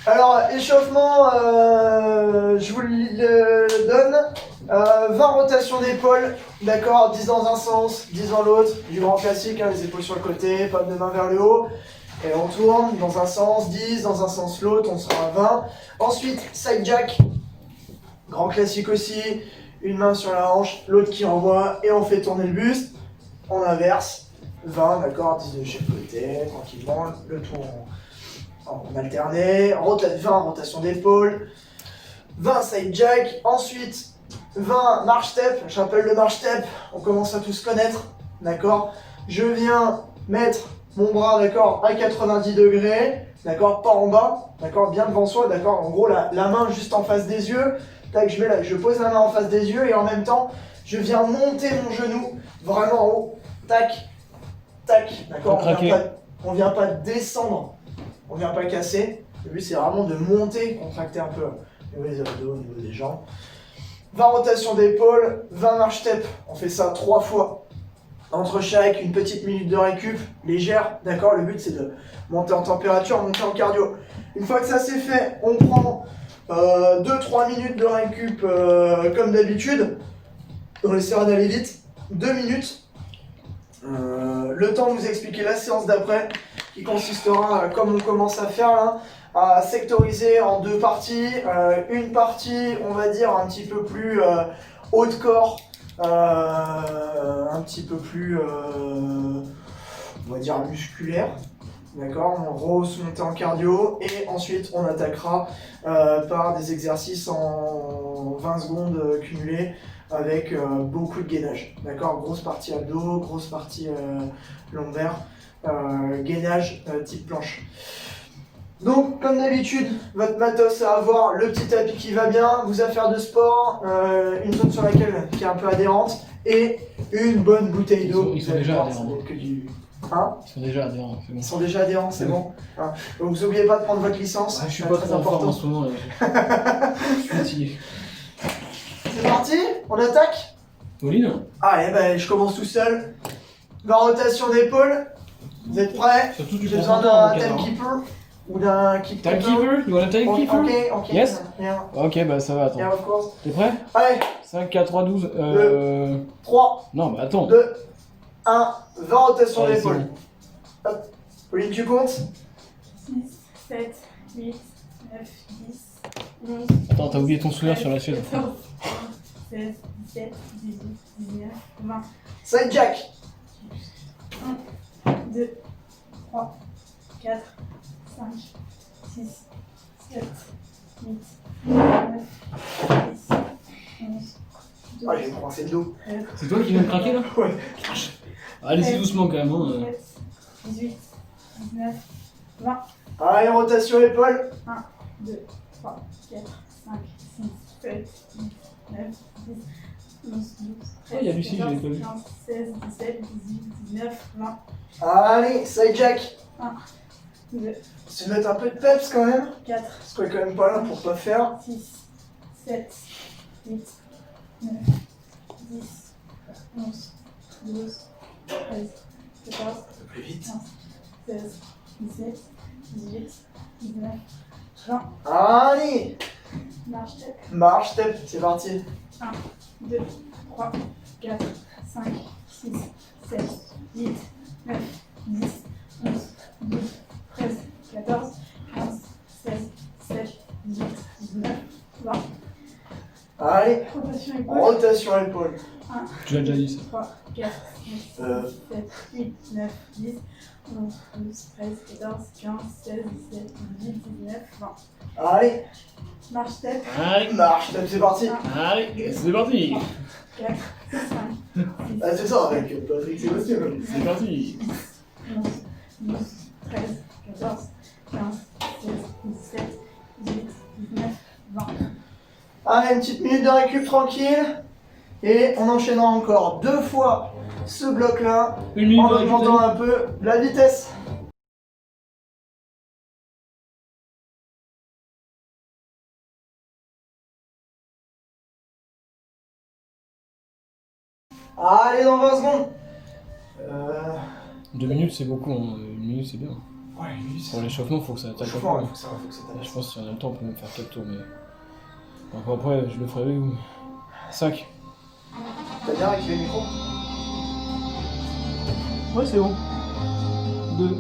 Alors, échauffement, je vous le donne. 20 rotations d'épaule, d'accord, 10 dans un sens, 10 dans l'autre. Du grand classique, hein, les épaules sur le côté, paume de main vers le haut. Et on tourne dans un sens, 10, dans un sens l'autre, on sera à 20. Ensuite, side jack, grand classique aussi. Une main sur la hanche, l'autre qui envoie, et on fait tourner le buste. On inverse, 20, d'accord, 10 de chaque côté, tranquillement, le tour en alterné, 20 rotation d'épaule, 20 side jack, ensuite 20 marche step, j'appelle le marche step, on commence à tous connaître, d'accord. Je viens mettre mon bras, d'accord, à 90 degrés, d'accord, pas en bas, d'accord, bien devant soi, d'accord, en gros la main juste en face des yeux, tac, je pose la main en face des yeux et en même temps, je viens monter mon genou vraiment en haut, tac, tac, d'accord, on vient pas descendre. On vient pas casser. Le but c'est vraiment de monter, contracter un peu au niveau des abdos, au niveau des jambes. 20 rotations d'épaule, 20 marche step. On fait ça 3 fois. Entre chaque, une petite minute de récup, légère, d'accord. Le but c'est de monter en température, monter en cardio. Une fois que ça c'est fait, on prend 2-3 minutes de récup comme d'habitude. On essaiera d'aller vite. 2 minutes. Le temps de vous expliquer la séance d'après, qui consistera, comme on commence à faire là, à sectoriser en 2 parties. Une partie, on va dire, un petit peu plus haut de corps, un petit peu plus, on va dire, musculaire. D'accord, on rose monter en cardio et ensuite on attaquera par des exercices en 20 secondes cumulés avec beaucoup de gainage. D'accord, grosse partie abdos, grosse partie lombaire, gainage type planche. Donc, comme d'habitude, votre matos à avoir, le petit tapis qui va bien, vos affaires de sport, une zone sur laquelle qui est un peu adhérente et une bonne bouteille d'eau. Ils sont déjà adhérents. Hein, ils sont déjà adhérents, c'est bon. Ils sont déjà adhérents, c'est bon. Hein. Donc, vous n'oubliez pas de prendre votre licence. Je suis pas très important en ce moment. Je suis fatigué. C'est parti, on attaque. Pauline. Allez, ben, je commence tout seul. 20 rotations d'épaule. Vous êtes prêts? Surtout tu J'ai prends besoin ton temps, d'un timekeeper ou d'un keeper. Timekeeper? You want a timekeeper? Ok. Yes? Yeah. Ok, bah ça va, attends. Yeah, of course. T'es prêt? Allez. 5, 4, 3, 12. 3. Non, bah attends. 2, 1. 20 rotations d'épaule. Bon. Hop. Pauline, tu comptes? 6, 7, 8, 9, 10, 11. Attends, t'as oublié ton sourire sur la chaise. 14, 16, 17, 18, 19, 20. Side jack. 1, 2, 3, 4, 5, 6, 7, 8, 9, 10, 11, 12, Ah, j'ai coincé le dos. 13, C'est toi qui viens de craquer là? Ouais. Allez-y doucement quand même. Hein. 17, 18, 19, 20. Allez, rotation épaule. 1, 2, 3, 4, 5, 6, 7, 8, 9, 10, 11, 12, 13, il y a Lucie, 14, je l'ai pas vu. 15, 16, 17, 18, 19, 20. Allez, side jack. 1, 2, Tu dois mettre un peu de peps quand même. 4, Parce qu'on est quand même pas là pour pas faire. 6, 7, 8, 9, 10, 11, 12, 13, 14, Un peu plus vite. 15, 16, 17, 18, 19, 20. Allez, Marche step. marche step, c'est parti. 1, 2, 3, 4, 5, 6, 7, 8, 9, 10, 11, 12, 13, 14, 15, 16, 17, 18, 19, 20. Allez, Rotation épaule. rotation épaule. 1, Tu l'as déjà dit ça. 3, 4, 5, 6, 7, 8, 9, 10, 11, 12, 13, 14, 15, 16, 17, 18, 19, 20. Allez, Marche step. Allez, marche step, c'est parti. allez, c'est parti. 4, 5, 6, Ah, c'est ça avec Patrick Sébastien. C'est parti. 11, 12, 13, 14, 15, 16, 17, 18, 19, 20. Allez, une petite minute de récup tranquille. Et on enchaînera encore 2 fois ce bloc-là Une minute en de récup, augmentant un peu la vitesse. Allez, dans 20 secondes. 2 minutes c'est beaucoup, hein. 1 minute c'est bien. Ouais, lui, Pour l'échauffement, faut que ça attaque un Franchement, peu. il faut que ça Je t'aille. pense que si on a le temps, on peut même faire 4 tours, mais. Donc après, je le ferai avec vous. 5. T'as bien activé le micro? Ouais, c'est bon. 2.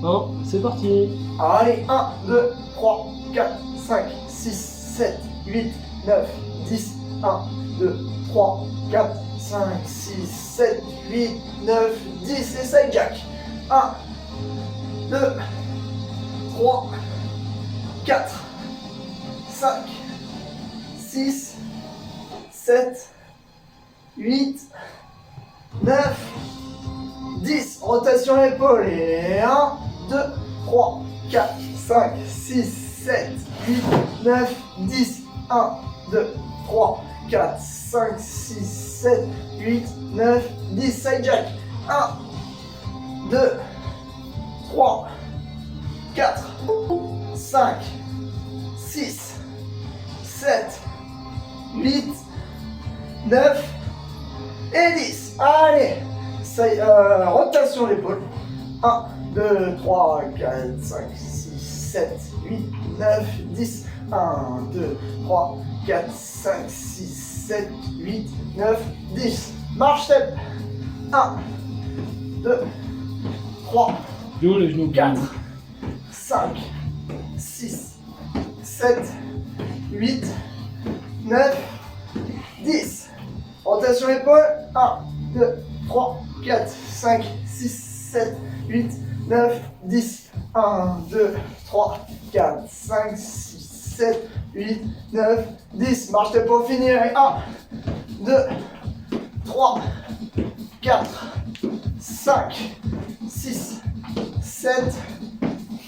1, c'est parti. Allez, 1, 2, 3, 4, 5, 6, 7, 8, 9, 10, 1, 2, 3, 4, 5, 6, 7, 8, 9, 10, et side jack. 1, 2, 3, 4, 5, 6, 7, 8, 9, 10. Rotation épaule et 1, 2, 3, 4, 5, 6, 7, 8, 9, 10. 1, 2, 3, 4, 5, 6, 7, 8, 9, 10. Side jack. 1, 2, 3, 4, 5, 6, 7, 8, 9 et 10. Allez, rotation d'épaule. 1, 2, 3, 4, 5, 6, 7, 8, 9, 10. 1, 2, 3, 4, 5, 6, 7, 8, 9, 10. Marche step. 1, 2, 3, Yo, les genoux. 4, 5, 6, 7, 8, 9, 10. Rotation épaule. 1, 2, 3, 4, 5, 6, 7, 8, 9, 10. 1, 2, 3, 4, 5, 6, 7, 8, 9, 10. Marche tes pour finir. 1, 2, 3, 4, 5, 6, 7,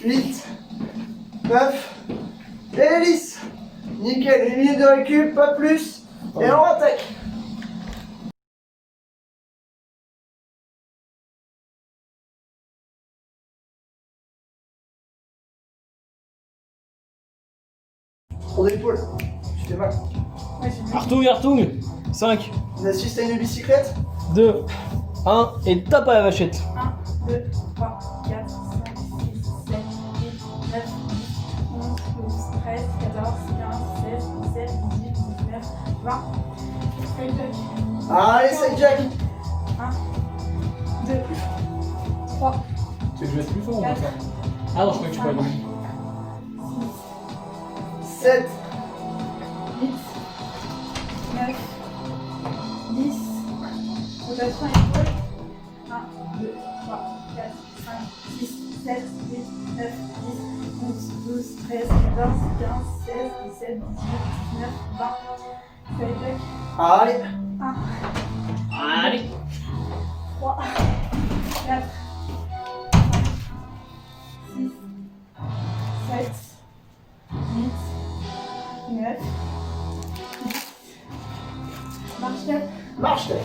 8, 9 et 10. Nickel, une minute de récup, pas plus. Et on attaque. Tour d'épaule. Tu fais mal. Ouais, j'ai vu. Artung, Artung. 5, On assiste à une bicyclette. 2, 1, et tape à la vachette. 1, 2, 3, 4, 5, 6, 7, 8, 9, 10, 11, 12, 13, 14, 15, 16, 17, 18, 19, 20. Side jack. Allez, side jack. 1, 2, 3, Tu veux que je mette plus fort ou pas 4, fort? Ah non, je crois que tu peux aller. 7, 8, 9, 10. Rotation épaule. 1, 2, 3, 4, 5, 6, 7, 8, 9, 10, 11, 12, 13, 14, 15, 16, 17, 18, 19, 20. Side jack. allez. 1, Allez. 3, 4, 6, 7, 8, 9, 10. Marche step. Marche step.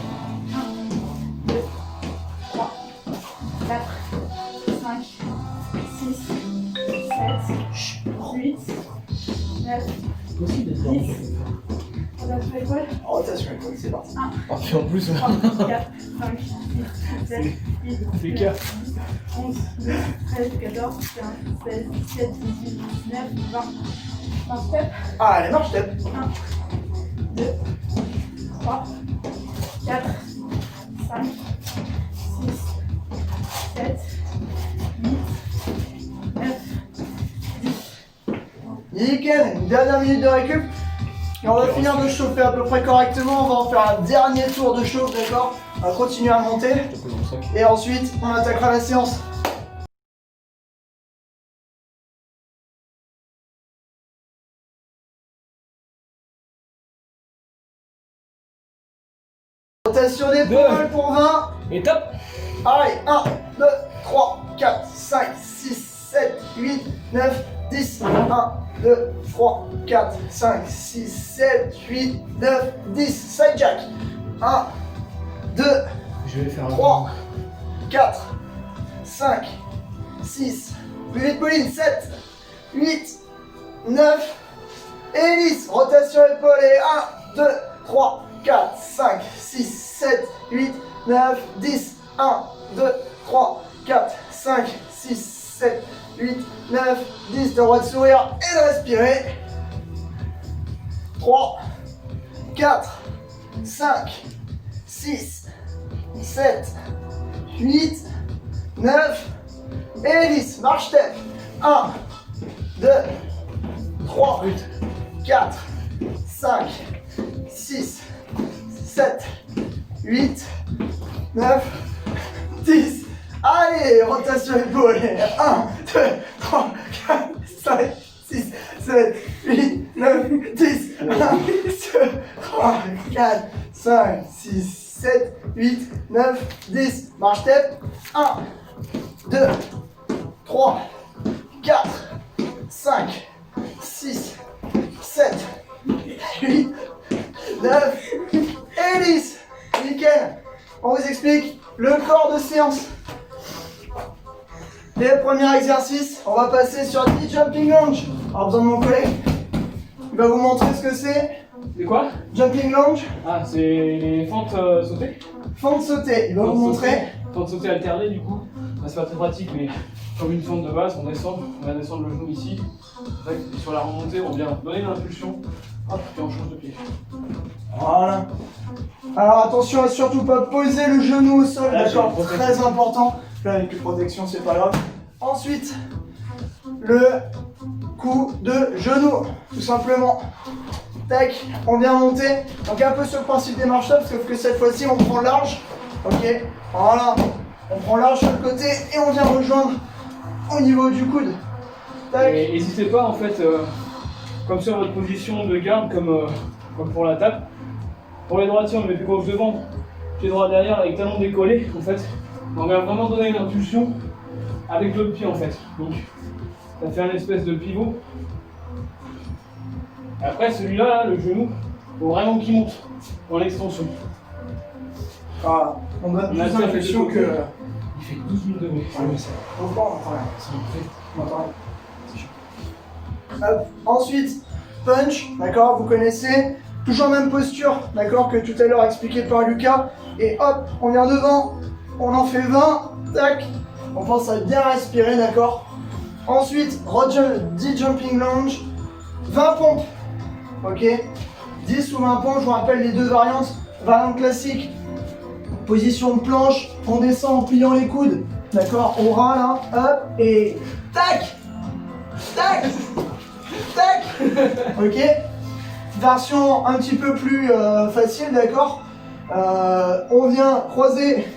1, 2, 3, 4, 5, 6, 7, 8, 9, C'est possible d'être 10. Rotation épaule. Rotation épaule, c'est parti. Oh, puis en plus, 3, 4, 5, 6, 7, 8, les 9, cas. 10, 11, 12, 13, 14, 15, 16, 17, 18, 19, 20. Marche step. Allez, marche step. 1, 2, 3, 4, 5, 6, 7, 8, 9, 10. Nickel, une dernière minute de récup. Et on va finir de chauffer à peu près correctement. On va en faire un dernier tour de chauffe, d'accord? On va continuer à monter. Je te pose mon sac. Et ensuite, on attaquera la séance. Rotation d'épaule pour 20. Et top. Allez, 1, 2, 3, 4, 5, 6, 7, 8, 9, 10. 1, 2, 3, 4, 5, 6, 7, 8, 9, 10. Side jack. 1, 2, Je vais faire un 3, 4, 5, 6, plus vite Pauline, 7, 8, 9 et 10. Rotation épaulée, 1, 2, 3, 4, 5, 6, 7, 8, 9, 10. 1, 2, 3, 4, 5, 6, 7, 8, 9, 10. T'as le droit de sourire et de respirer. 3, 4, 5, 6, 7, 8, 9 et 10. Marche step. 1, 2, 3, 4, 5, 6, 7, 8, 9, 10. Allez, rotation épaule. 1, 2, 3, 4, 5, 6, 7, 8, 9, 10. 1, 2, 3, 4, 5, 6, 7, 8, 9, 10. Marche step. 1, 2, 3, 4, 5, 6, 7, 8, 9 et 10. Nickel. On vous explique le corps de séance. Et le premier exercice, on va passer sur 10 jumping lunge. Alors besoin de mon collègue. Il va vous montrer ce que c'est. C'est quoi? Jumping lunge, Ah, c'est les fentes sautées? fente sautée. Il va vous montrer. Fente sautée alternée du coup. Bah, c'est pas très pratique, mais comme une fente de base, on va descendre le genou ici. Et sur la remontée, on vient donner l'impulsion. Hop, et on change de pied. Voilà. Alors attention à surtout pas poser le genou au sol, Là, d'accord? j'ai une protection. Très important. Là avec une protection, c'est pas grave. Ensuite, le coup de genou, tout simplement. Tac, on vient monter. Donc un peu sur le principe des marche-up, sauf que cette fois-ci on prend large. Ok, voilà. On prend large sur le côté et on vient rejoindre au niveau du coude. Tac. Et n'hésitez pas en fait, comme sur votre position de garde, comme pour la tape. Pour les droitiers, on met plus gauche devant, pied droit derrière avec talon décollé. En fait, on vient vraiment donner une impulsion avec l'autre pied en fait. Donc, ça fait un espèce de pivot. Et après, celui-là, là, le genou, faut vraiment qu'il monte en extension. Voilà. On donne On a plus fait l'impression des que. côtés. Il fait 12 000 degrés. Ouais, mais c'est- Pourquoi on entend rien? Ça me fait- On entend rien. Hop. Ensuite, punch, d'accord, vous connaissez. Toujours même posture, d'accord, que tout à l'heure expliqué par Lucas. Et hop, on vient devant, on en fait 20, tac. On pense à bien respirer, d'accord. Ensuite, 10 jumping lunge, 20 pompes, ok. 10 ou 20 pompes, je vous rappelle les deux variantes. Variante classique, position de planche, on descend en pliant les coudes, d'accord, au ras là, hop, et tac, tac, tac, ok. Version un petit peu plus facile, d'accord. On vient croiser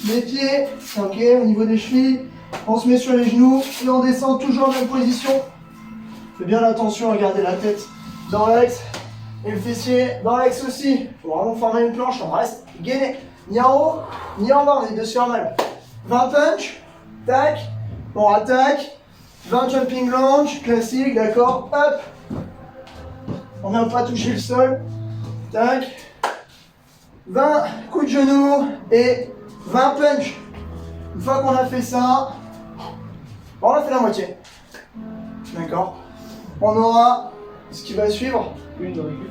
les pieds, ok, au niveau des chevilles. On se met sur les genoux et on descend toujours en même position. Fais bien attention à garder la tête dans l'axe et le fessier dans l'axe aussi. Faut vraiment former une planche, on reste gainé. Ni en haut, ni en bas, on est deux sur mal. 20 punch, tac, on attaque. 20 jumping lunge, classique, d'accord, hop. On vient pas toucher le sol. Tac. 20 coups de genou et 20 punch. Une fois qu'on a fait ça, on a fait la moitié. D'accord. On aura ce qui va suivre. Une de récup.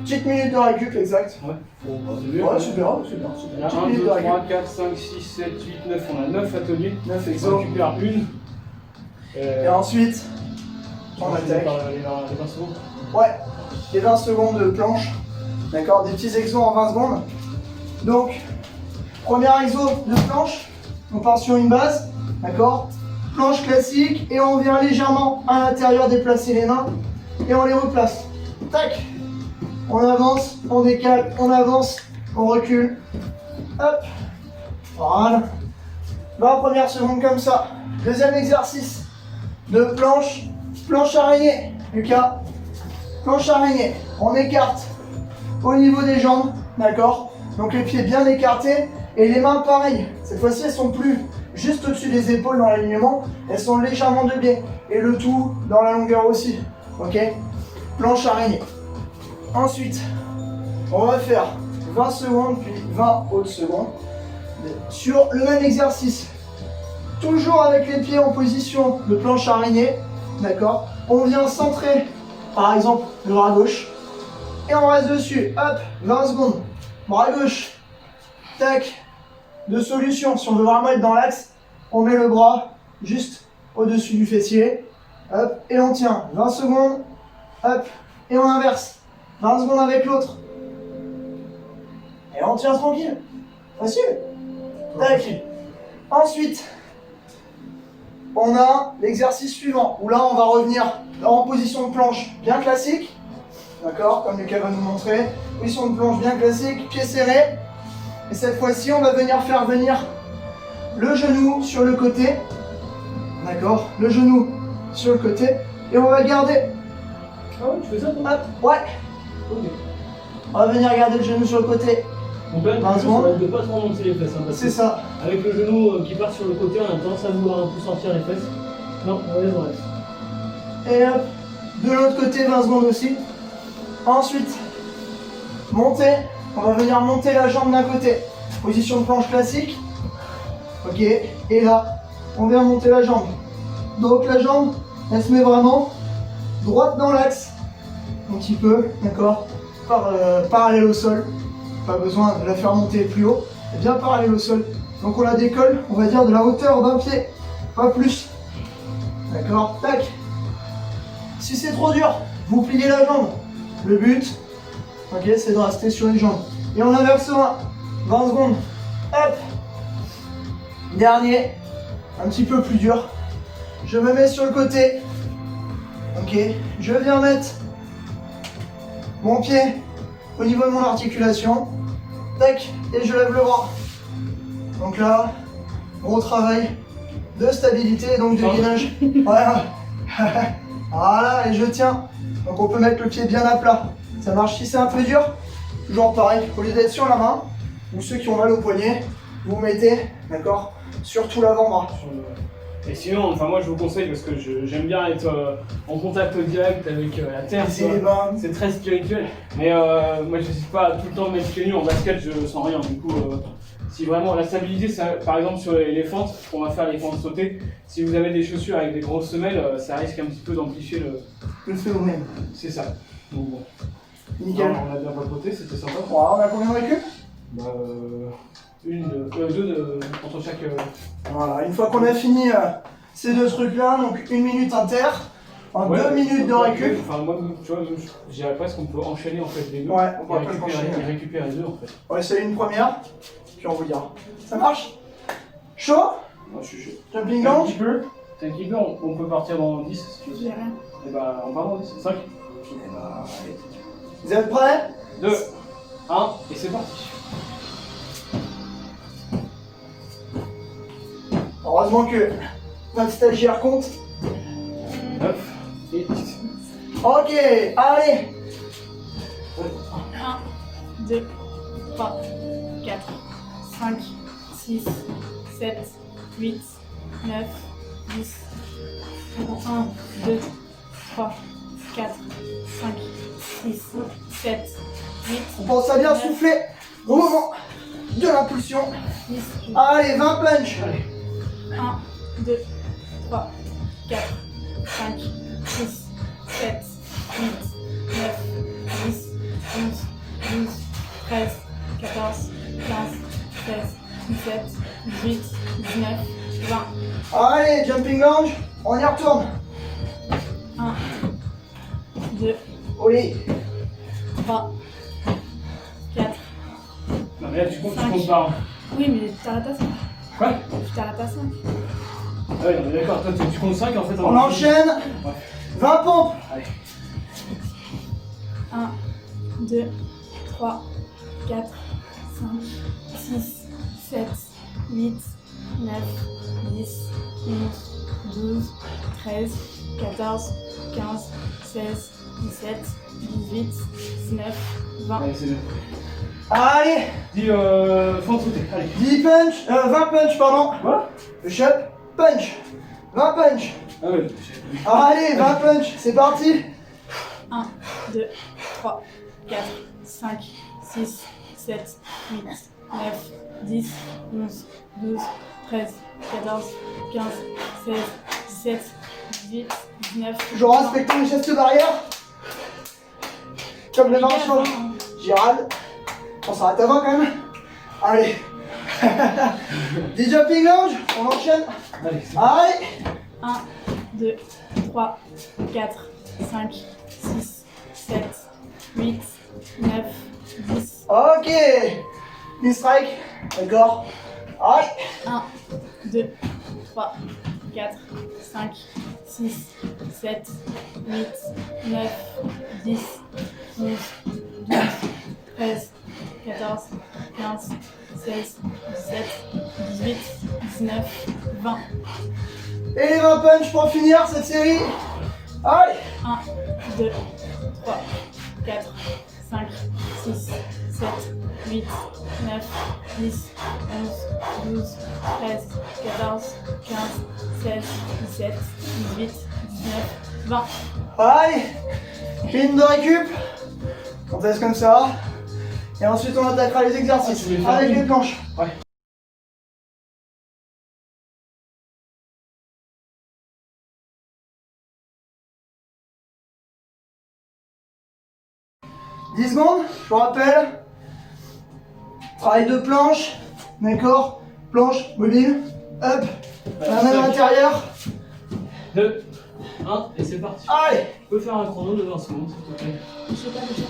Petite minute de récup, exact. Ouais. Bon, bah, c'est bien. Ouais, super, super, Il y super. a Petite 1, minute 2, de 3, récup. 4, 5, 6, 7, 8, 9. On a 9 ateliers. 9 On exos. récupère une. Et ensuite, on attaque. Les 20 secondes. Ouais, les 20 secondes de planche. D'accord, des petits exos en 20 secondes. Donc, premier exo de planche. On part sur une base. D'accord. Planche classique et on vient légèrement à l'intérieur déplacer les mains et on les replace. Tac. On avance, on décale, on avance, on recule. Hop. Voilà. 20 premières secondes comme ça. Deuxième exercice de planche. Planche araignée. Lucas. Planche araignée. On écarte au niveau des jambes. D'accord. Donc les pieds bien écartés et les mains pareil. Cette fois-ci elles sont plus juste au-dessus des épaules dans l'alignement. Elles sont légèrement de biais. Et le tout dans la longueur aussi. Ok. Planche araignée. Ensuite, on va faire 20 secondes puis 20 autres secondes sur le même exercice. Toujours avec les pieds en position de planche araignée. D'accord. On vient centrer, par exemple, le bras gauche. Et on reste dessus. Hop, 20 secondes. Bras gauche. Tac. Deux solutions. Si on veut vraiment être dans l'axe, on met le bras juste au-dessus du fessier. Hop, et on tient 20 secondes. Hop, et on inverse. 20 secondes avec l'autre. Et on tient tranquille. Facile. Tac. Ensuite, on a l'exercice suivant, où là on va revenir en position de planche bien classique. D'accord, comme Lucas va nous montrer. Position de planche bien classique, pieds serrés. Et cette fois-ci, on va venir faire venir le genou sur le côté. D'accord, le genou sur le côté. Et on va garder. Ah ouais, tu fais ça toi? Hop, ouais. Ok. On va venir garder le genou sur le côté. Donc là, Vingt ça secondes. va être de pas trop remonter les fesses. Hein, parce C'est que ça. avec le genou qui part sur le côté, on a tendance à vouloir un peu sortir les fesses. Non, on reste. Et hop, de l'autre côté, 20 secondes aussi. Ensuite, monter. On va venir monter la jambe d'un côté. Position de planche classique. Ok, et là, on vient monter la jambe. Donc la jambe, elle se met vraiment droite dans l'axe. Un petit peu, d'accord, parallèle au sol. Pas besoin de la faire monter plus haut. Elle est bien parallèle au sol. Donc on la décolle, on va dire de la hauteur d'un pied, pas plus. D'accord, tac. Si c'est trop dur, vous pliez la jambe. Le but, ok, c'est de rester sur une jambe. Et on inverse 20 secondes. Hop. Dernier, un petit peu plus dur. Je me mets sur le côté. Ok, je viens mettre mon pied au niveau de mon articulation. Tac, et je lève le bras. Donc là, gros travail de stabilité, donc de gainage. Voilà. Voilà, et je tiens. Donc on peut mettre le pied bien à plat. Ça marche si c'est un peu dur. Toujours pareil, au lieu d'être sur la main, ou ceux qui ont mal au poignet, vous mettez, d'accord, sur tout l'avant-bras. Et sinon, enfin moi je vous conseille parce que j'aime bien être en contact direct avec la terre. C'est les bains. C'est très spirituel. Mais moi je n'hésite pas à tout le temps mettre pieds nus en basket, je sens rien. Du coup, si vraiment la stabilité, ça, par exemple sur les fentes, on va faire les fentes sautées. Si vous avez des chaussures avec des grosses semelles, ça risque un petit peu d'amplifier Le phénomène. C'est ça. Donc bon. Nickel. Non, on a bien papoté, c'était sympa. Voilà, on a combien de récup? Bah, deux entre chaque. Voilà, une fois qu'on a fini ces deux trucs-là, donc 1 minute inter, en 2 minutes de récup. Enfin, moi, tu vois, je dirais presque qu'on peut enchaîner en fait les deux. Ouais, on va et pas récupérer, enchaîner. et récupérer deux en fait. On va essayer une première, puis on vous dira. Ça marche? Chaud? Moi, je suis chaud. Jumping Un gange? petit peu. T'as un petit peu, on peut partir dans 10 si tu veux. J'ai rien. Et bah, on part dans 10. 5, Eh bah, allez. Vous êtes prêts? 2, 1, et c'est parti. Heureusement que notre stagiaire compte. 9 et 10. Ok, allez. 1, 2, 3, 4, 5, 6, 7, 8, 9, 10. 1, 2, 3, 4, 5, 6, 7, 8. On pense à bien souffler au moment de l'impulsion. 10. Allez, 20 punch. 1, 2, 3, 4, 5, 6, 7, 8, 9, 10, 11, 12, 13, 14, 15, 16, 17, 18, 19, 20. Allez, jumping lunge, on y retourne. 1, 2, Oui. 3, 4. Non, mais là, tu comptes Cinq. pas. Hein. Oui, mais tu t'arrêtes à 5. Quoi? Tu t'arrêtes à 5. Ah ouais, non, mais d'accord, toi tu comptes 5 en fait. On enchaîne. Ouais. 20 pompes. Allez. 1, 2, 3, 4, 5, 6, 7, 8, 9, 10, 11, 12, 13, 14, 15, 16, 17, 18, 19, 20. Allez, c'est bien. Allez, Dis, fente sautée, allez. 10 punch, 20 punch, pardon. Quoi? Push-up, punch. 20 punch. Ah ouais, Allez, 20 punch, c'est parti. 1, 2, 3, 4, 5, 6, 7, 8, 9, 10, 11, 12, 13, 14, 15, 16, 17, 18, 19. Toujours respecter les gestes barrières. Comme les marches. Gérald, on s'arrête à 20 quand même. Allez. 10 jumping lunge, on enchaîne. Allez, c'est Allez. 1, 2, 3, 4, 5, 6, 7, 8, 9, 10. Ok. 10 strike. D'accord. Allez. 1, 2, 3, 4, 5, 6, 7, 8, 9, 10, 11, 12, 13, 14, 15, 16, 17, 18, 19, 20. Et les 20 punch pour finir cette série. Allez. 1, 2, 3, 4, 5, 6, 7, 8, 9, 10, 11, 12, 13, 14, 15, 16, 17, 18, 19, 20. Allez. Ligne de récup. On teste comme ça. Et ensuite on attaquera les exercices. Ah, tu veux faire Avec une les planches. Ouais. « 10 secondes, je vous rappelle. Travail de planche, d'accord. Planche, mobile, up, la main à l'intérieur. 2, 1, et c'est parti. Allez. Tu peux faire un chrono de 20 secondes, s'il te plaît. Je sais pas déjà.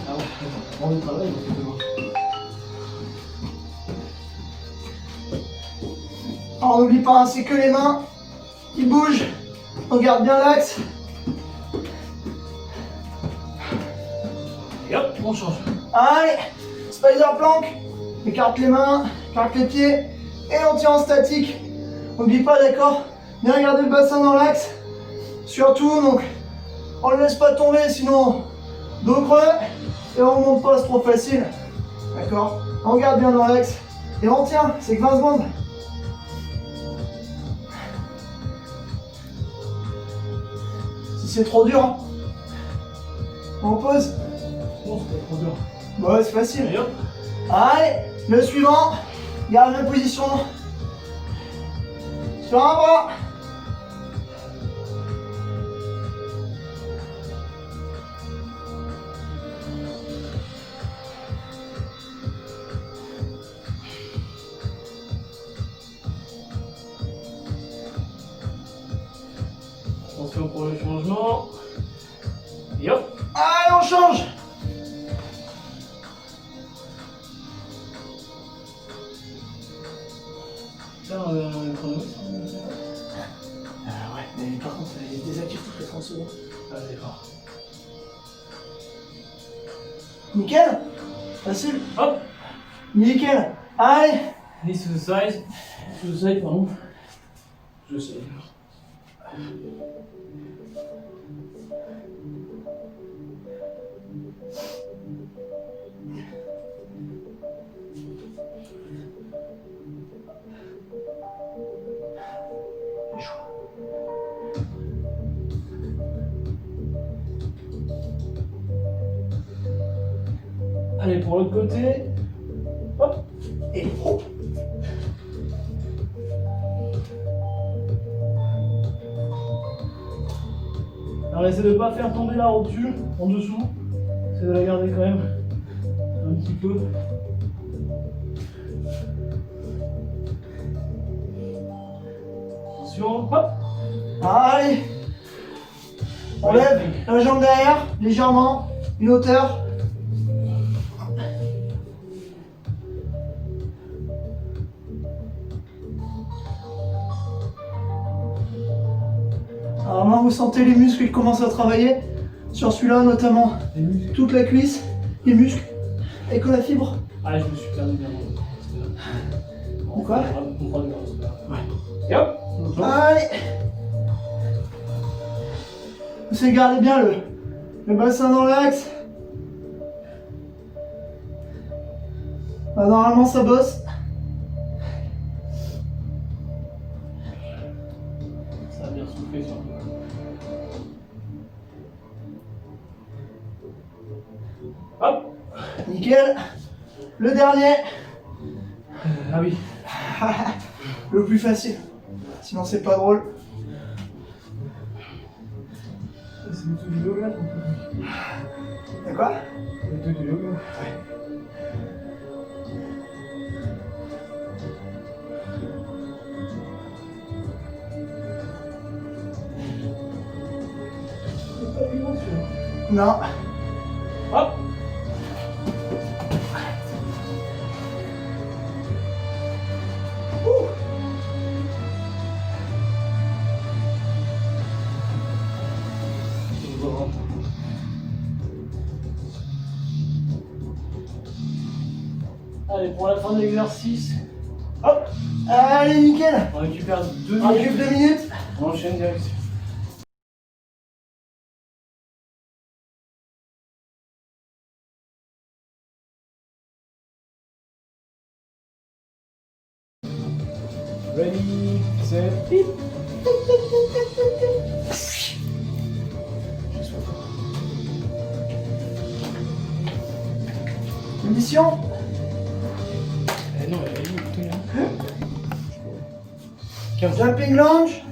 Ah ouais, d'accord. On travail, donc c'est demain. Alors on n'oublie pas, hein, c'est que les mains qui bougent. On garde bien l'axe. Et hop, on change. Allez, spider plank. Écarte les mains, écarte les pieds. Et on tient en statique. N'oublie pas, d'accord. Bien garder le bassin dans l'axe. Surtout, donc, on ne laisse pas tomber, sinon dos creux. Et on monte pas, c'est trop facile. D'accord. On garde bien dans l'axe. Et on tient, c'est que 20 secondes. Si c'est trop dur, hein, on pose. Bon, c'était trop dur. Ouais, c'est facile. Et hop. Allez, le suivant. Garde la position. Sur un bras. Attention pour le changement. Et hop. Allez, on change. Tiens, un chrono. Ouais, mais par contre, il désactive toutes les 30 secondes. Ah, d'accord. Nickel. Facile. Hop. Nickel. Allez. This to the side. To the side, pardon. Je sais. Allez, pour l'autre côté. Hop. Et hop. Alors, essaie de ne pas faire tomber la rotule en dessous. Essaie de la garder quand même un petit peu. Attention, hop. Allez. On lève la jambe derrière, légèrement. Une hauteur. Alors maintenant, vous sentez les muscles qui commencent à travailler. Sur celui-là, notamment Les muscles. toute la cuisse, les muscles, avec la fibre. Ah, je me suis perdu bien. Quoi On prend le gars, c'est pas grave. Et hop, on change. Allez. Vous gardez bien le bassin dans l'axe. Bah, normalement, ça bosse. Ça a bien soufflé sur le hop. Nickel. Le dernier. Ah oui. Le plus facile. Sinon, c'est pas drôle. C'est le truc du yoga, ton truc. Y'a quoi? Le truc du yoga. Non. Hop. Allez, pour la fin de l'exercice, Hop. Allez, nickel. on récupère 2 On minutes. récupère 2 minutes. On enchaîne direct. Ready, set, pip. Munition. Non, elle est tout là. 15. Jumping lunge.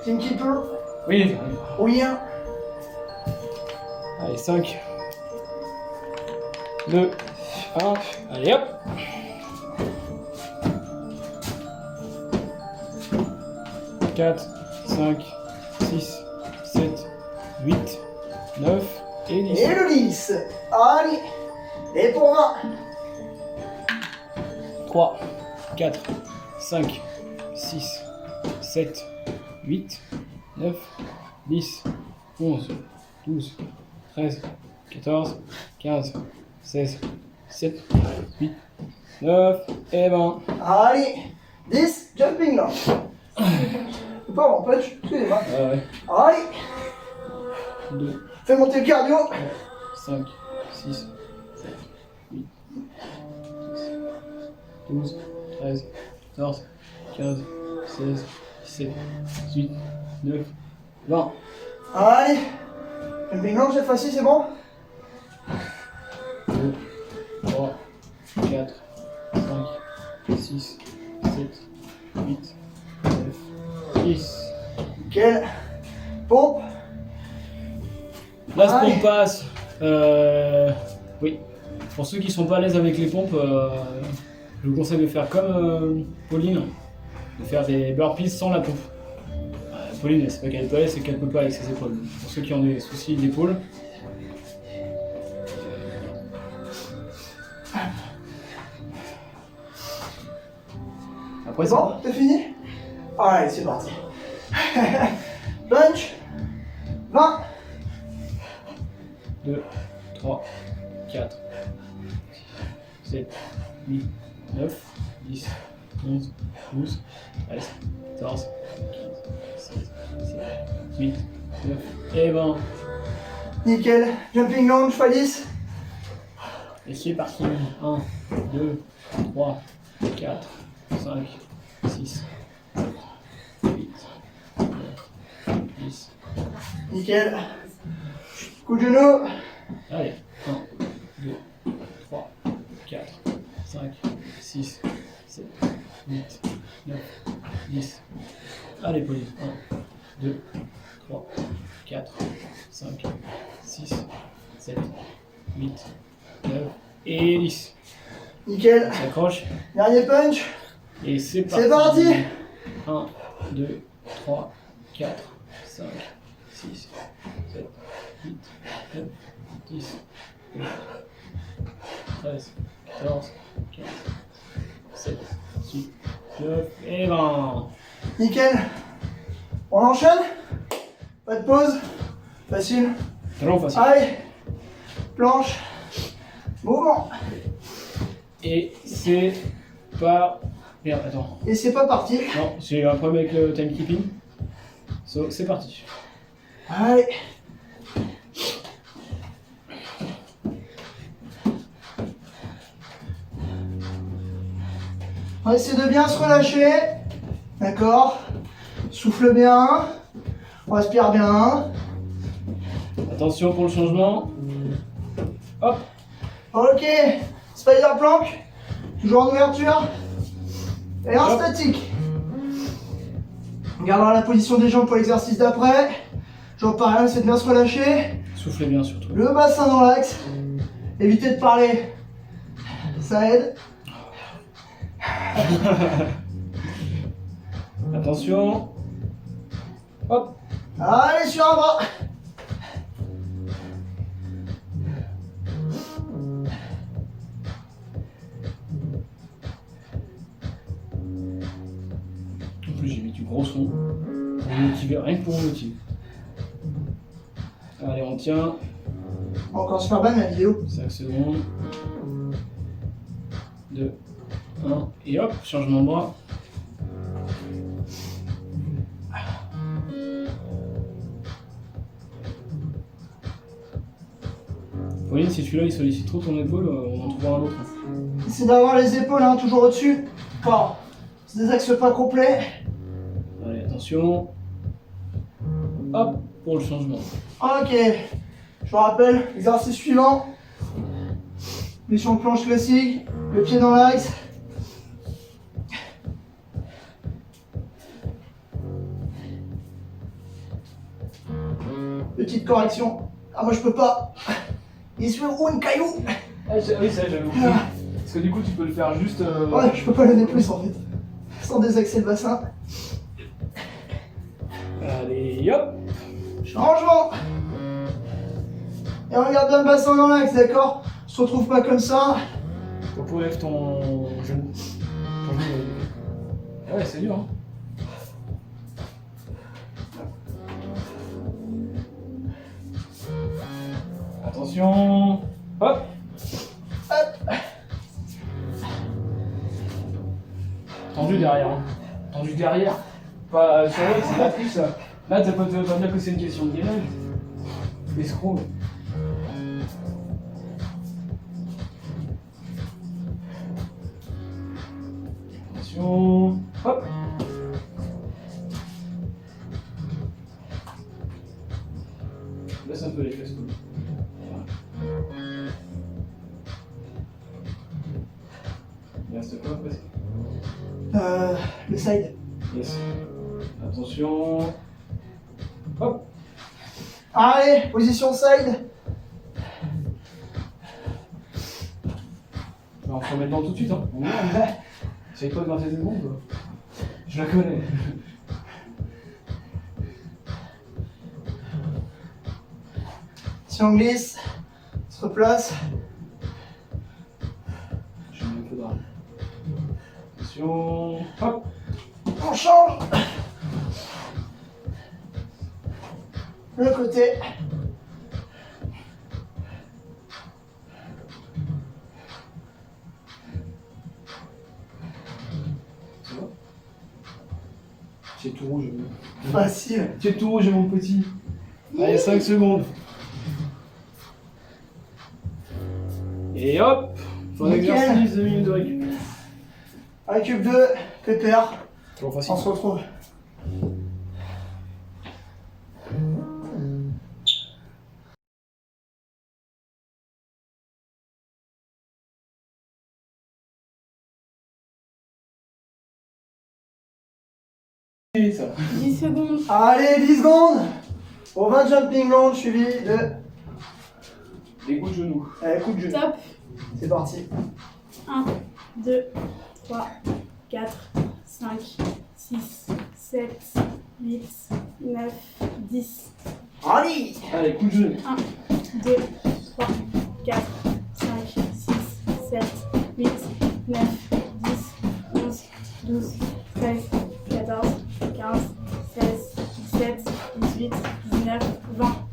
Team keeper. Oui, Oui. allez, 5, 2, 1, allez hop. Quatre, 5, 6, 7, 8, 9 et 10. Et le lisse. Allez. Et pour 20. 3, 4, 5, 6, 7, 8, 9, 10, 11, 12, 13, 14, 15, 16, 17, 8, 9 et 20. Allez. 10. Jumping lunge. Pas mon punch. Excusez-moi. Ouais. Allez. 2, Fais monter le cardio. 5, 6, 7, 8, 12, 13, 14, 15, 16, 17, 18, 9, 20. Allez. Jumping lunge cette fois-ci, c'est bon? 2, 3, 4, 5, 6, 7, 8, 9, 10. Nickel. Pompe. Là, ce Allez. pompe passe. Oui. Pour ceux qui sont pas à l'aise avec les pompes, je vous conseille de faire comme Pauline, de faire des burpees sans la pompe. Pauline, c'est pas qu'elle est pas à l'aise, c'est qu'elle peut pas avec ses épaules. Pour ceux qui ont des soucis d'épaule. Après, C'est bon? T'as fini? Allez, c'est parti. Punch. 20. 2, 3, 4, 7, 8, 9, 10, 11, 12, 13, 14, 15, 16, 17, 18, 19 et 20. Nickel. Jumping lunge x 10. Et c'est parti. 1, 2, 3, 4, 5, 6, 7, 8, 9, 10. Nickel. Coup de genou. Allez. 1, 2, 3, 4, 5, 6, 7, 8, 9, 10. Allez, Pauline. 1, 2, 3, 4, 5, 6, 7, 8, 9 et 10. Nickel. On s'accroche. Dernier punch. Et c'est parti. C'est parti. 1, 2, 3, 4, 5, 6, 7, 8, 9, 10, 12, 13, 14, 15, 17, 18, 19 et 20. Nickel. On enchaîne. Pas de pause. Facile. Très facile. Allez. Planche. Mouvement. Et c'est pas... Merde, attends. Et c'est pas parti. Non, j'ai un problème avec le timekeeping. So, c'est parti. Allez. On va essayer de bien se relâcher. D'accord. Souffle bien. On respire bien. Attention pour le changement. Hop. Ok. Spider plank. Toujours en ouverture. Et en Hop. statique. On gardera la position des jambes pour l'exercice d'après. Toujours pareil, c'est de bien se relâcher. Soufflez bien surtout. Le bassin dans l'axe. Évitez de parler. Ça aide. Attention. Hop. Allez, sur un bras. En plus, j'ai mis du gros son. Pour me motiver, rien que pour me motiver. Allez, on tient. Encore super bonne la vidéo. 5 secondes. 2, 1, et hop, changement de bras. Pauline, si celui-là il sollicite trop ton épaule, on en trouvera un autre. C'est d'avoir les épaules hein, toujours au-dessus. Enfin, c'est des axes pas complets. Allez, attention. Hop, pour le changement. Ok. Je vous rappelle, exercice suivant. Mission de planche classique. Le pied dans l'axe. Petite correction. Ah, moi je peux pas. Il se fait un caillou. Ah, oui, ça j'avais oublié. Parce que du coup, tu peux le faire juste. Ouais, je peux pas lever plus en fait. Sans désaxer le bassin. Allez, hop. Changement. Et on regarde bien le bassin dans l'axe, d'accord? On se retrouve pas comme ça. Donc, lève ton genou. Ton genou. Ouais, c'est dur, hein. Attention. Hop. Hop. Tendu derrière. Hein. Tendu derrière. Pas sur l'autre, c'est la triche ça. Là, ça peut te dire que c'est une question de gainage. Escroc. Attention. Hop. Laisse un peu les fesses. Il reste quoi presque? Le side. Yes. Attention. Hop. Allez, position side. On va se remettre dedans tout de suite. Hein. Essaye pas de grincer des secondes. Quoi. Je la connais. Si on glisse, on se replace. Je mets un peu d'arme. Attention. Hop. On change. Le côté. Ça va? C'est tout rouge. Facile. C'est tout rouge, mon petit. Allez, 5 secondes. Et hop. Faut un Nickel. exercice de minutes de récup. Récup 2, pépère. Toujours facile. On se retrouve. Et ça. 10 secondes. Allez, 10 secondes. Pour 20 jumping lunge suivi de. Des coups de genoux. Allez, coup de genou. Top. C'est parti. 1, 2, 3, 4, 5, 6, 7, 8, 9, 10. Allez. Allez, coup de genou. 1, 2, 3, 4, 5, 6, 7, 8, 9, 10, 11, 12, 13, 14, 15, 16, 17, 18, 19, 20.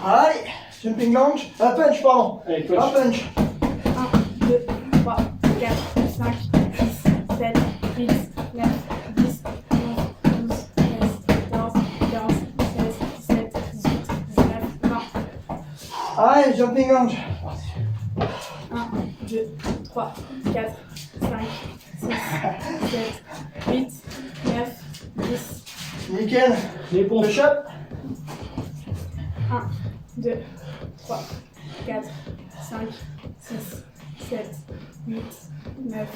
Allez. Jumping lunge. Punch, pardon. Allez, Un punch. punch. 1, 2, 3, 4, 5, 6, 7, 8, 9, 10, 11, 12, 13, 14, 15, 16, 17, 18, 19, 20. Allez, jumping lunge. 1, 2, 3, 4, 5, 6, 7, 8, 9, 10. Nickel. Les pompes. Push up. 1, 2, 3, 4, 5, 6, 7, 8, 9,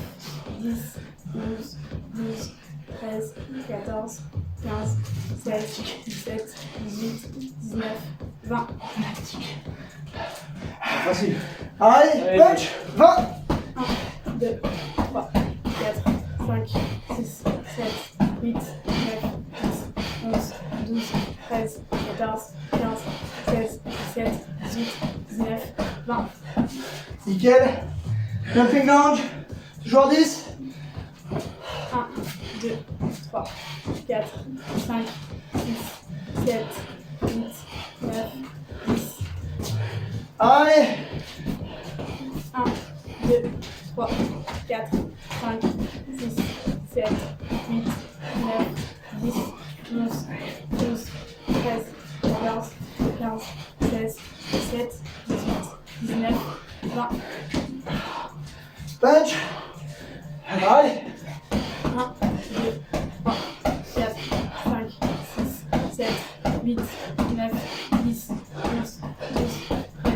10, 11, 12, 13, 14, 15, 16, 17, 18, 19, 20. Facile. Allez, Allez, punch. 20. 1, 2, 3, 4, 5, 6, 7, 8, 9, 10, 11, 12, 12, 13, 14, 15, 16, 17, 18, 19, 20. Nickel. Jumping lunge. Toujours 10. 1, 2, 3, 4, 5, 6, 7, 8, 9, 10. Allez. 1, 2, 3, 4, 5, 6, 7, 8, 9, 10, 11, 12, 13, 14, 15, 16, 17, 18, 19, 20. Punch. Allez. 1, 2, 3, 4, 5, 6, 7, 8, 9, 10, 11, 12, 13,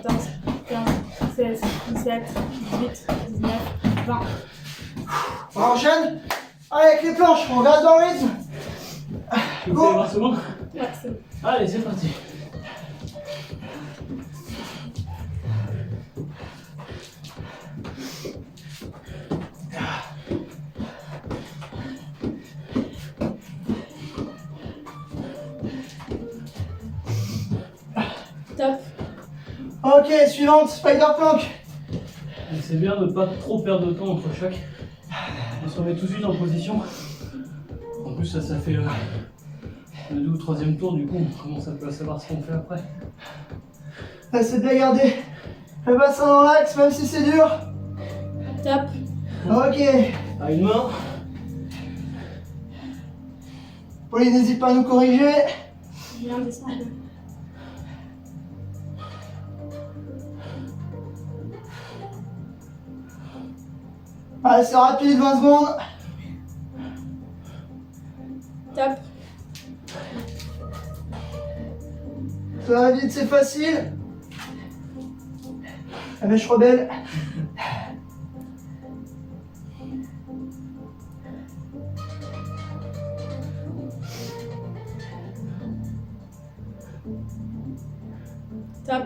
14, 15, 16, 17, 18, 19, 20. On enchaîne. Allez, avec les planches, on reste dans le rythme. Vous avez 20 secondes? Ouais, c'est bon. Allez, c'est parti. Top. Ok, suivante, spider plank. C'est bien de ne pas trop perdre de temps entre chaque. On se remet tout de suite en position. En plus, ça fait le 2 ou 3e tour, du coup, on commence un peu à savoir ce qu'on fait après. Essayez de bien garder le bassin dans l'axe, même si c'est dur. Top. Ok. À une main. Pauline, n'hésite pas à nous corriger. Je viens de descendre un peu. Allez, c'est rapide, 20 secondes. Top. Ça va vite, c'est facile. La mèche rebelle. Top.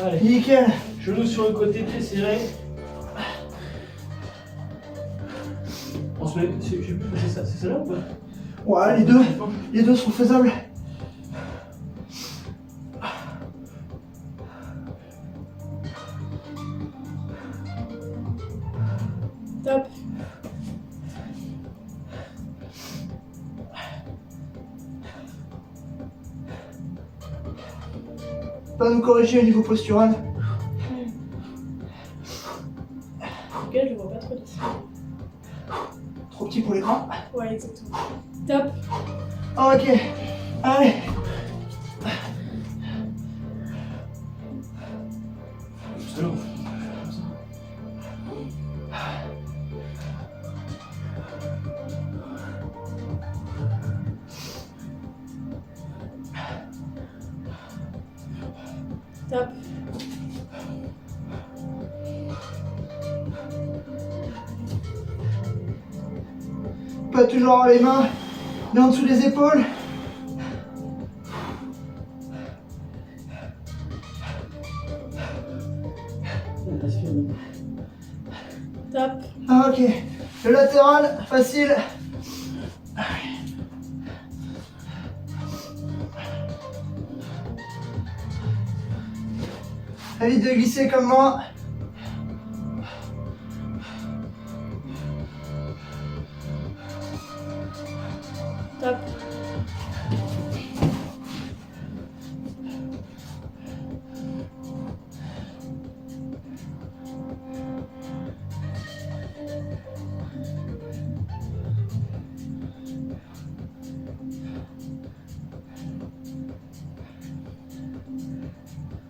Allez, Nickel. genoux sur le côté, pieds serrés. On se met, je sais plus, c'est celle-là ou pas? Ouais, les deux sont faisables. Top. Pas nous corriger au niveau postural. Ok, je le vois pas trop d'ici. Trop petit pour l'écran. Ouais, exactement. Top. Ok. Allez. C'est long. Comme ça. Top. Pas toujours avoir les mains, mais en dessous des épaules. Top. Ah, ok. Le latéral, facile. Évite de glisser comme moi. Top.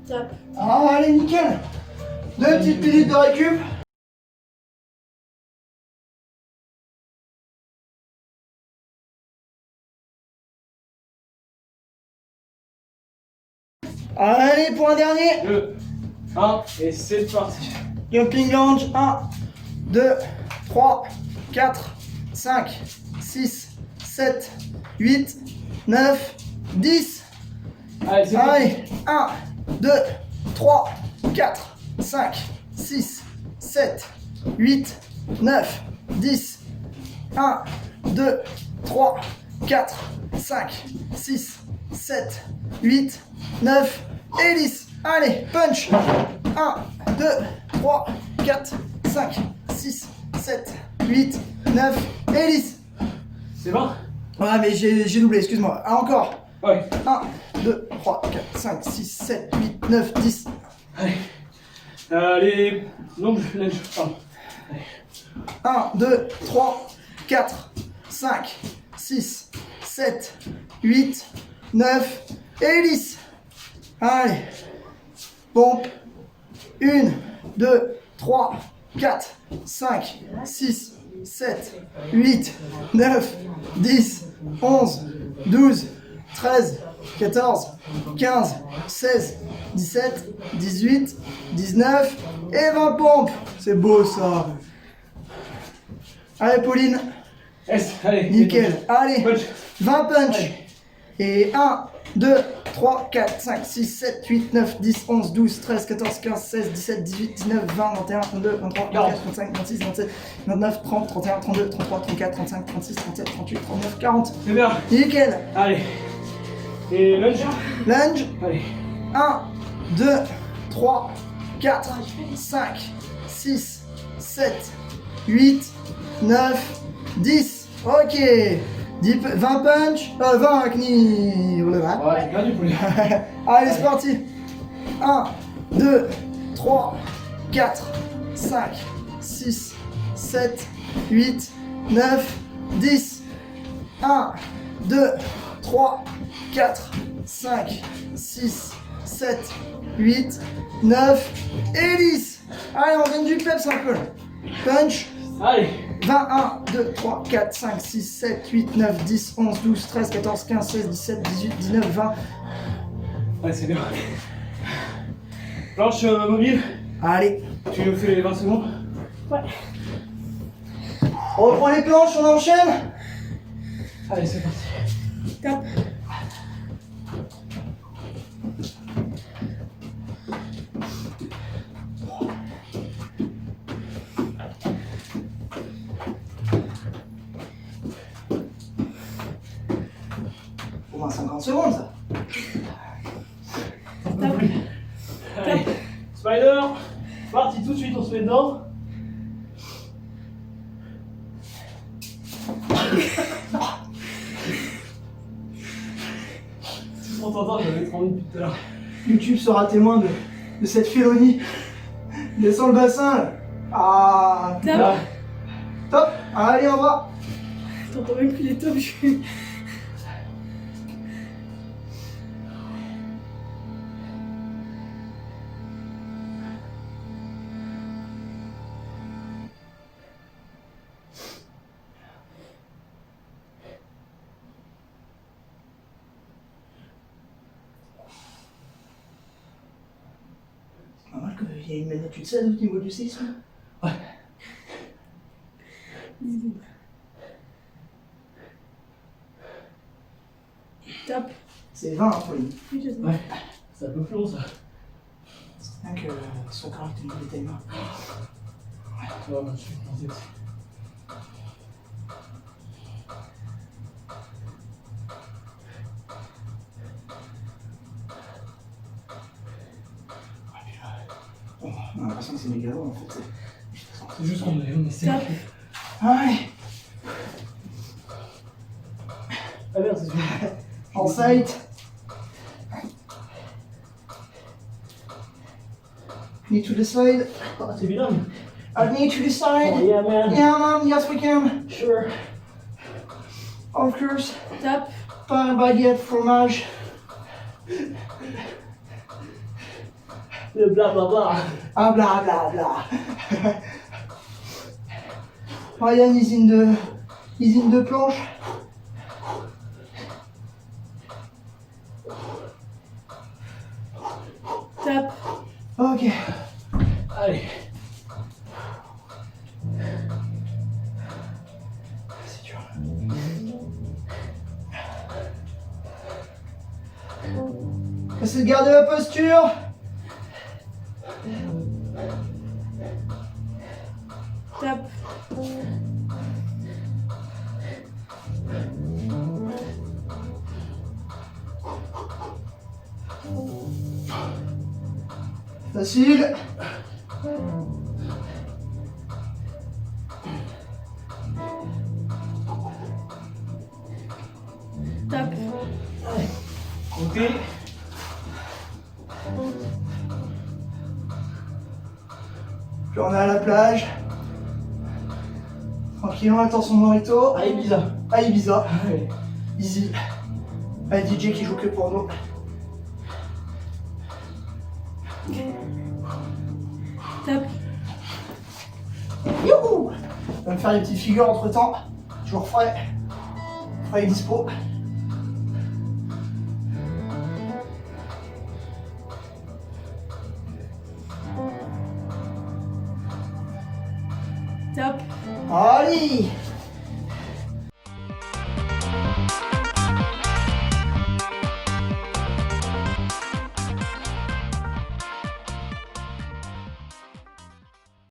Top. Ah, allez, nickel. 2 petites minutes de récup. Allez, pour un dernier. 2, 1, et c'est parti. Jumping lunge. 1, 2, 3, 4, 5, 6, 7, 8, 9, 10. Allez, c'est parti. Allez, 1, 2, 3, 4, 5, 6, 7, 8, 9, 10. 1, 2, 3, 4, 5, 6, 7, 8, 9 et 10. Allez, punch. 1, 2, 3, 4, 5, 6, 7, 8, 9 et 10. C'est bon? Ouais, mais j'ai doublé, excuse-moi. Ah, encore. Ouais. 1, 2, 3, 4, 5, 6, 7, 8, 9, 10. Allez. Les longues lunges, pardon. 1, 2, 3, 4, 5, 6, 7, 8, 9 et 10. Allez. Pompe. 1, 2, 3, 4, 5, 6, 7, 8, 9, 10, 11, 12, 13, 14, 15, 16, 17, 18, 19 et 20 pompes. C'est beau ça. Allez Pauline, Allez. nickel. Allez, Punch. 20 punch. Allez. Et 1, 2, 3, 4, 5, 6, 7, 8, 9, 10, 11, 12, 13, 14, 15, 16, 17, 18, 19, 20, 21, 22, 23, 24, 25, 26, 27, 29, 30, 31, 32, 33, 34, 35, 36, 37, 38, 39, 40. C'est bien. Nickel. Allez. Et lunge. Lunge. Allez. 1, 2, 3, 4, 5, 6, 7, 8, 9, 10. Ok. 20 punch, 20 knie. Ouais, j'ai perdu pour les. Allez, c'est parti. 1, 2, 3, 4, 5, 6, 7, 8, 9, 10. 1, 2, 3, 4, 5, 6, 7, 8, 9 et 10. Allez, on donne du peps un peu. Punch. Allez. 21, 2, 3, 4, 5, 6, 7, 8, 9, 10, 11, 12, 13, 14, 15, 16, 17, 18, 19, 20. Ouais, c'est bien. Planche mobile. Allez, Tu nous fais les 20 secondes? Ouais. on reprend les planches, on enchaîne. Allez, c'est parti. Top. Au moins 50 secondes, ça. Top. Allez. Spider. Parti tout de suite, on se met dedans. Si on t'entend, j'avais trop envie depuis tout à l'heure. YouTube sera témoin de cette félonie. Descends le bassin. Là. Ah, Top. Là. top. Allez, on va. T'entends même plus les tops. C'est normal qu'il y ait une magnitude 16 au niveau du séisme. Ouais. 10 secondes. Top. C'est 20, hein, Pauline. Oui, je sais. Ouais. C'est un peu plus long ça. C'est bien que ce soit correct au niveau des timers. Ouais, moi, je suis content aussi. Bon, on a l'impression que c'est méga long en fait. C'est juste qu'on est sec. Top. Ouais. Ah merde, c'est sûr. En sight. Knee to the side. Oh, c'est bilingue. Knee to the side. Oh, yeah, man. Yeah, man. Yes, we can. Sure. Of course. Top. Pas un baguette, fromage. Le blablabla. Ah, bla bla bla. Ryan, usine de planche. Top. Ok. Allez. C'est dur. Essayez de garder la posture. Top. Facile. Top. Côté. Puis on est à la plage. Tranquillement, attention Morito. À Ibiza. À Ibiza. Allez. Easy. Un DJ qui joue que pour nous. Top. Youhou! On va me faire des petites figures entre temps. Toujours frais. Frais et dispo. Top. Allez!